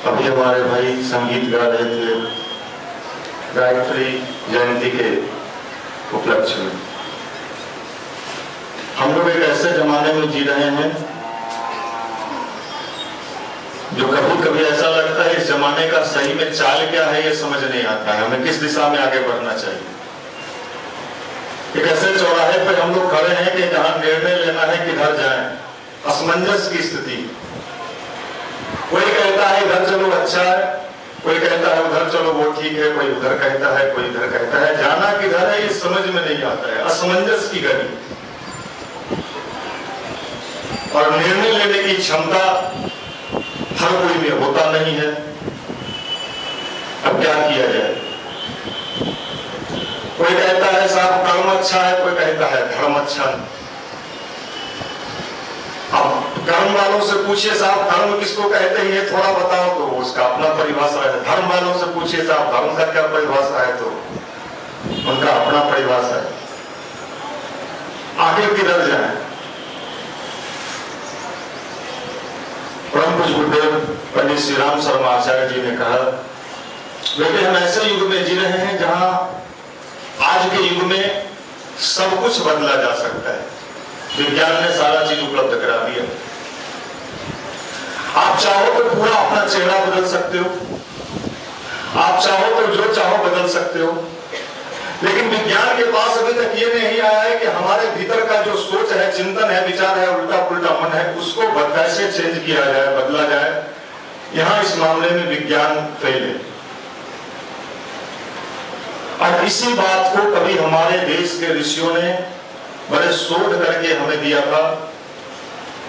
अभी हमारे भाई संगीत गा रहे थे गायत्री जयंती के उपलक्ष्य में। हम लोग एक ऐसे जमाने में जी रहे हैं जो कभी कभी ऐसा लगता है इस जमाने का सही में चाल क्या है ये समझ नहीं आता है, हमें किस दिशा में आगे बढ़ना चाहिए। एक ऐसे चौराहे पे हम लोग खड़े हैं कि जहां निर्णय लेना है किधर जाएं, असमंजस की स्थिति। कोई कहता है इधर चलो अच्छा है, कोई कहता है उधर चलो वो ठीक है, कोई उधर कहता है, कोई इधर कहता है। जाना किधर है ये समझ में नहीं आता है, असमंजस की गली। और निर्णय लेने की क्षमता हर कोई में होता नहीं है। अब क्या किया जाए? कोई कहता है साहब कर्म अच्छा है, कोई कहता है धर्म अच्छा है। अब कर्म वालों से पूछिए साहब धर्म किसको कहते हैं ये थोड़ा बताओ, तो उसका अपना परिभाषा है। धर्म वालों से पूछिए साहब धर्म का क्या परिभाषा है, तो उनका अपना परिभाषा है। आगे किधर जाए? परम पूज्य गुरुदेव पंडित श्री राम शर्मा आचार्य जी ने कहा, बेटे हम ऐसे युग में जी रहे हैं जहां आज के युग में सब कुछ बदला जा सकता है। विज्ञान ने सारा चीज उपलब्ध करा दिया। आप चाहो तो पूरा अपना चेहरा बदल सकते हो, आप चाहो तो जो चाहो बदल सकते हो, लेकिन विज्ञान के पास अभी तक ये नहीं आया है कि हमारे भीतर का जो सोच है, चिंतन है, विचार है, उल्टा पुल्टा मन है, उसको कैसे चेंज किया जाए, बदला जाए। यहां इस मामले में विज्ञान फेल है। और इसी बात को कभी हमारे देश के ऋषियों ने बड़े शोध करके हमें दिया था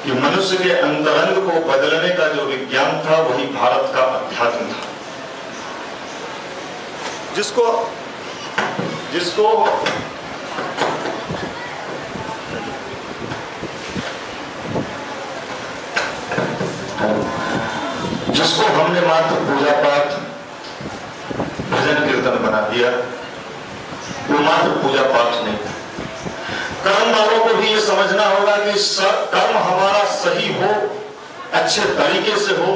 कि मनुष्य के अंतरंग को बदलने का जो विज्ञान था वही भारत का अध्यात्म था, जिसको हमने मात्र पूजा पाठ भजन कीर्तन बना दिया। वो मात्र पूजा पाठ नहीं था। कर्म वालों को भी ये समझना होगा कि कर्म हमारा सही हो, अच्छे तरीके से हो,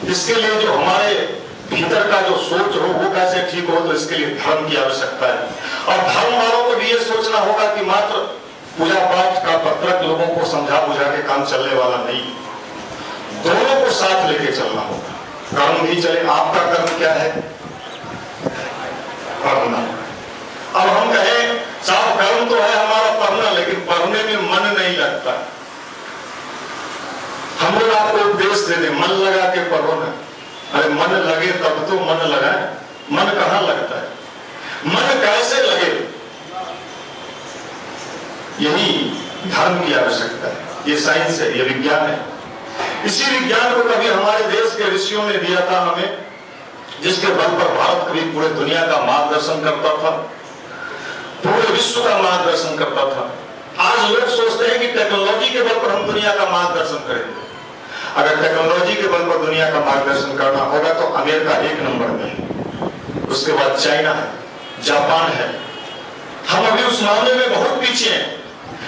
इसके लिए जो हमारे भीतर का जो सोच हो वो कैसे ठीक हो, तो इसके लिए धर्म की आवश्यकता है। और धर्म वालों को भी ये सोचना होगा कि मात्र पूजा पाठ का पत्रक लोगों को समझा बुझा के काम चलने वाला नहीं, दोनों को साथ लेके चलना होगा। कर्म भी चले, आपका कर्म क्या है? पढ़ना। अब हम कहें साहब कर्म तो है हमारा पढ़ना, लेकिन पढ़ने में मन नहीं लगता। हम लोग आपको उपदेश दे दें मन लगा के पढ़ो ना। अरे मन लगे तब तो मन लगाए, मन कहां लगता है? मन कैसे लगे? यही धर्म की आवश्यकता है। ये साइंस है, ये विज्ञान है। इसी विज्ञान को कभी हमारे देश के ऋषियों ने दिया था हमें, जिसके बल पर भारत कभी पूरे दुनिया का मार्गदर्शन करता था, पूरे विश्व का मार्गदर्शन करता था। आज लोग सोचते हैं कि टेक्नोलॉजी के बल पर हम दुनिया का मार्गदर्शन करेंगे। अगर टेक्नोलॉजी के बल पर दुनिया का मार्गदर्शन करना होगा तो अमेरिका एक नंबर में है, उसके बाद चाइना है, जापान है। हम अभी उस मामले में बहुत पीछे हैं।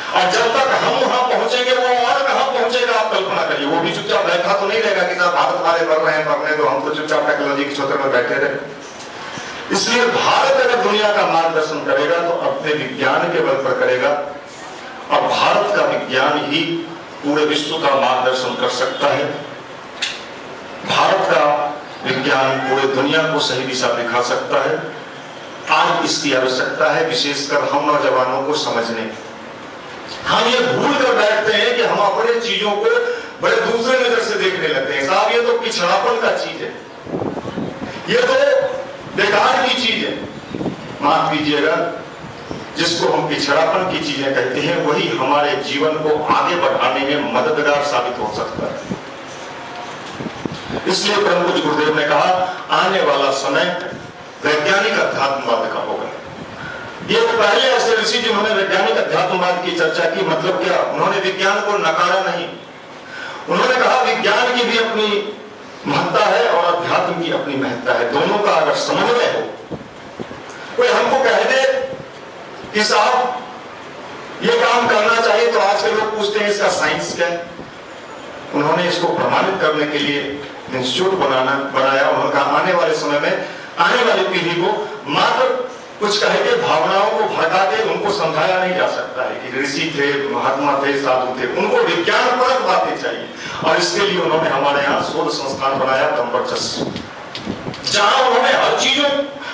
और जब तक हम वहां पहुंचेंगे वो और कहां पहुंचेगा आप कल्पना करिए। वो भी चुपचाप बैठा तो नहीं रहेगा कि साहब भारत वाले बढ़ रहे हैं, बढ़ने दो, हम तो चुपचाप टेक्नोलॉजी के क्षेत्र में बैठे रहे। इसलिए भारत अगर दुनिया का मार्गदर्शन करेगा तो अपने विज्ञान के बल पर करेगा, और भारत का विज्ञान ही पूरे विश्व का मार्गदर्शन कर सकता है। भारत का विज्ञान पूरे दुनिया को सही दिशा दिखा सकता है। आज इसकी आवश्यकता है, विशेषकर हम नौजवानों को समझने। हम ये भूल कर बैठते हैं कि हम अपने चीजों को बड़े दूसरे नजर से देखने लगते हैं। साहब ये तो पिछड़ापन का चीज है, ये तो बेकार की चीज है। माफ कीजिएगा, जिसको हम पिछड़ापन की चीजें कहते हैं वही हमारे जीवन को आगे बढ़ाने में मददगार साबित हो सकता है। इसलिए परम पूज्य गुरुदेव ने कहा आने वाला समय वैज्ञानिक अध्यात्मवाद का होगा। ये तो पहले ऐसे ऋषि जिन्होंने वैज्ञानिक अध्यात्मवाद की चर्चा की, मतलब क्या? उन्होंने विज्ञान को नकारा नहीं। उन्होंने कहा विज्ञान की भी अपनी महत्ता है और अध्यात्म की अपनी महत्ता है। दोनों का अगर समन्वय हो, कोई हमको कह दे कि साहब ये काम करना चाहिए, तो आज के लोग पूछते हैं इसका साइंस क्या है। उन्होंने इसको प्रमाणित करने के लिए इंस्टीट्यूट बनाया। उन्होंने कहा आने वाले समय में आने वाली पीढ़ी को मात्र कुछ कहे के भावनाओं को भड़का के उनको समझाया नहीं जा सकता है कि ऋषि थे, महात्मा थे, साधु थे। उनको विज्ञान परक बातें चाहिए और इसके लिए उन्होंने हमारे यहाँ शोध संस्थान बनाया कंवर्चस, जहां उन्होंने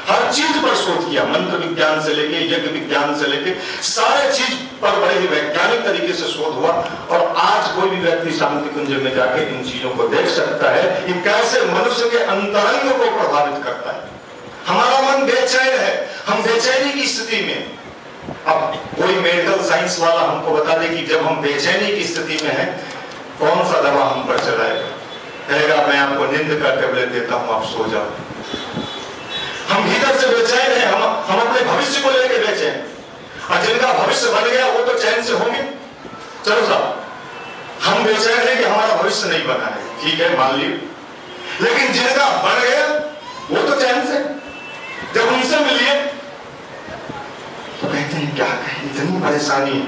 हर चीज पर शोध किया। मंत्र विज्ञान से लेके यज्ञ विज्ञान से लेके सारे चीज पर बड़े ही वैज्ञानिक तरीके से शोध हुआ। और आज कोई भी व्यक्ति शांति कुंज में जाके इन चीजों को देख सकता है कि कैसे मनुष्य के अंतरंग को प्रभावित करता है। हमारा मन बेचैन है, हम बेचैनी की स्थिति में। अब कोई मेडिकल साइंस वाला हमको बता दे कि जब हम बेचैनी की स्थिति में हैं कौन सा दवा हम पर चलाएगा? कहेगा मैं आपको नींद का टेबलेट देता हूं, आप सो जाओ। हम भीतर से बेचैन हैं, हम अपने भविष्य को लेकर बेचैन। और जिनका भविष्य बन गया वो तो चैन से होंगे। चलो साहब, हम बेचैन हैं कि हमारा भविष्य नहीं बना है, ठीक है मान लीजिए, लेकिन जिनका बन गया वो तो चैन से। जब उनसे मिलिए तो कहते हैं क्या कहें, इतनी परेशानी है,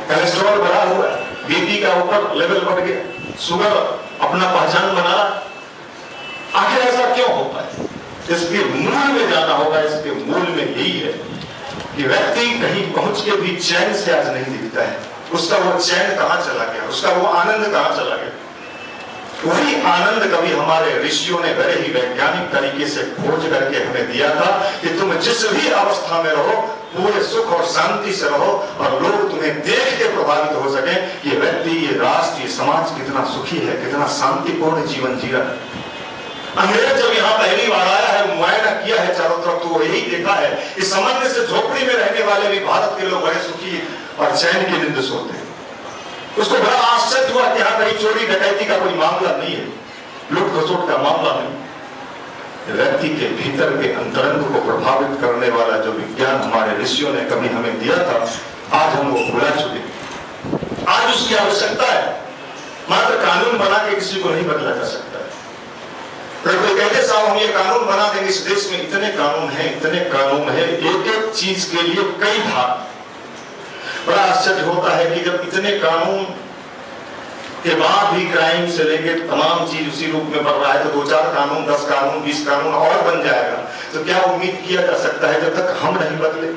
कोलेस्ट्रॉल बढ़ा हुआ है, बीपी का ऊपर लेवल बढ़ गया, शुगर अपना पहचान बना रहा। आखिर ऐसा क्यों होता है? इसके मूल में जाना होगा। इसके मूल में यही है कि व्यक्ति कहीं पहुंच के भी चैन से आज नहीं दिखता है। उसका वो चैन कहां चला गया, उसका वो आनंद कहां चला गया? वही आनंद कभी हमारे ऋषियों ने बड़े ही वैज्ञानिक तरीके से खोज करके हमें दिया था कि तुम जिस भी अवस्था में रहो पूरे सुख और शांति से रहो और लोग तुम्हें देख के प्रभावित हो सके कि ये व्यक्ति, ये राष्ट्र, ये समाज कितना सुखी है, कितना शांतिपूर्ण जीवन जी रहा है। अंग्रेज जब यहाँ पहली बार आया है, मुआयना किया है चारों तरफ, तो यही देखा है कि सामान्य से झोपड़ी में रहने वाले भी भारत के लोग बड़े सुखी और चैन की नींद सोते हैं। उसको बड़ा आश्चर्य हुआ कि यहाँ कहीं चोरी डकैती का कोई मामला नहीं है, लूट खसोट का मामला नहीं। व्यक्ति के भीतर के अंतरंग को प्रभावित करने वाला जो विज्ञान हमारे ऋषियों ने कभी हमें दिया था, आज हम वो भुला चुके। आज उसकी आवश्यकता है। मात्र कानून बना के किसी को नहीं बदला जा सकता है। कोई कहते साहब हम ये कानून बना देंगे, इस देश में इतने कानून हैं, इतने कानून है, एक एक चीज के लिए कई भाग। बड़ा आश्चर्य होता है कि जब इतने कानून के बाद भी क्राइम से लेकर तमाम चीज उसी रूप में बढ़ रहा है, तो 2-4 कानून, 10 कानून, 20 कानून और बन जाएगा, तो क्या उम्मीद किया जा सकता है जब तक हम नहीं बदले?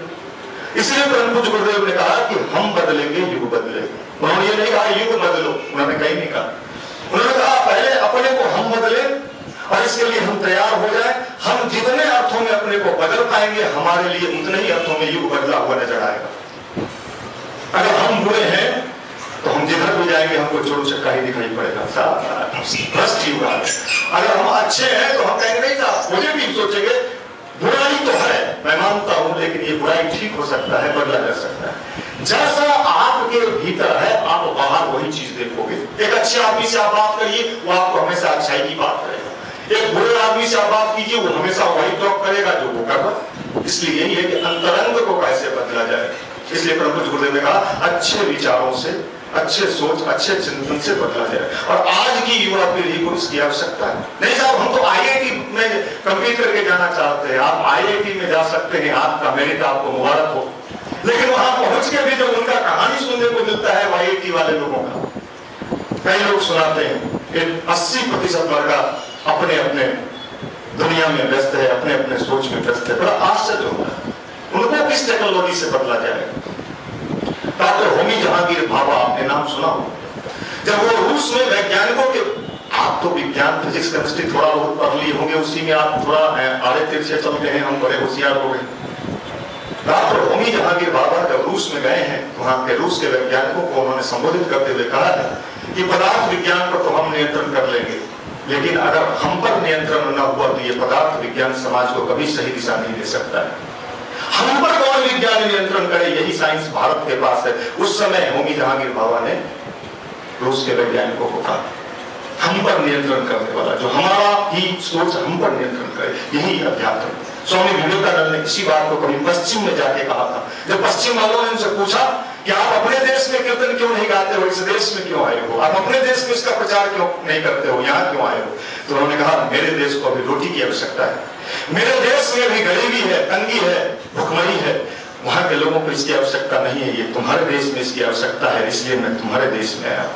इसलिए परम पूज्य गुरुदेव ने कहा कि हम बदलेंगे, युग बदलेगा। उन्होंने ये नहीं कहा युग बदलो, उन्होंने कहीं नहीं कहा। उन्होंने कहा पहले अपने को हम बदले और इसके लिए हम तैयार हो जाए। हम जितने अर्थों में अपने को बदल पाएंगे, हमारे लिए उतने ही अर्थों में युग बदला हुआ नजर आएगा। अगर हम बुरे हैं तो हम जिधर भी जाएंगे हमको चोर चक्का ही दिखाई पड़ेगा, भ्रष्ट युग है। अगर हम अच्छे हैं तो हम कहेंगे नहीं था, मुझे भी सोचेंगे बुराई तो है, मैं मानता हूं, लेकिन ये बुराई ठीक हो सकता है, बदला जा सकता है। जैसा आपके भीतर है आप बाहर वही चीज देखोगे। एक अच्छे आदमी से आप बात करिए, वो आपको हमेशा अच्छाई की बात करेगा। एक बुरे आदमी से आप बात कीजिए, वो हमेशा वही टॉक करेगा जो वो कर रहा। इसलिए यही है कि अंतरंग को कैसे बदला जाए। इसलिए परम पूज्य गुरुदेव ने कहा अच्छे विचारों से, अच्छे सोच, अच्छे चिंतन से बदला जाए। और आज की युवा पीढ़ी को इसकी आवश्यकता है। नहीं साहब हम तो आईआईटी में कंप्लीट करके जाना चाहते हैं, आप आईआईटी में जा सकते हैं, आपका मेरिट आपको मुबारक हो, लेकिन वहां पहुंच के भी जब उनका कहानी सुनने को मिलता है आईआईटी वाले लोगों का, कई लोग सुनाते हैं 80% लड़का अपने अपने दुनिया में व्यस्त है, अपने अपने सोच में व्यस्त है। बड़ा आश्चर्य होता है उनको किस टेक्नोलॉजी से बदला जाएगा। डॉक्टर होमी जहांगीर भाभा, आपने नाम सुना हो, जब वो रूस में वैज्ञानिकों के, आप तो विज्ञान फिजिक्स केमिस्ट्री थोड़ा बहुत पढ़ लिए होंगे, उसी में आप थोड़ा आड़े तिरछे चलते हैं, हम बड़े होशियार हो गए। डॉक्टर होमी जहांगीर भाभा जब रूस में गए हैं, वहां के रूस के वैज्ञानिकों को उन्होंने संबोधित करते हुए कहा है कि पदार्थ विज्ञान पर तो हम नियंत्रण कर लेंगे, लेकिन अगर हम पर नियंत्रण न हुआ तो ये पदार्थ विज्ञान समाज को कभी सही दिशा नहीं दे सकता है। हम पर कौन विज्ञान नियंत्रण करे, यही साइंस भारत के पास है। उस समय होमी जहांगीर भाभा ने रूस के वैज्ञानिकों को कहा हम पर नियंत्रण करने वाला, जो हमारा ही सोच हम पर नियंत्रण करे, यही अध्यात्म। स्वामी विवेकानंद ने इसी बात को कभी पश्चिम में जाके कहा था। जब पश्चिम वालों ने उनसे पूछा कि आप अपने देश में कीर्तन क्यों नहीं गाते हो, इस देश में क्यों आए हो, आप अपने देश में इसका प्रचार क्यों नहीं करते हो, यहाँ क्यों आए हो, तो उन्होंने कहा मेरे देश को अभी रोटी की आवश्यकता है, मेरे देश में भी गरीबी है, तंगी है, भुखमरी है, वहां के लोगों को इसकी आवश्यकता नहीं है, ये तुम्हारे देश में इसकी आवश्यकता है, इसलिए मैं तुम्हारे देश में आया।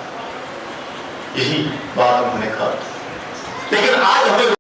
यही बात उन्होंने कहा। लेकिन आज हमें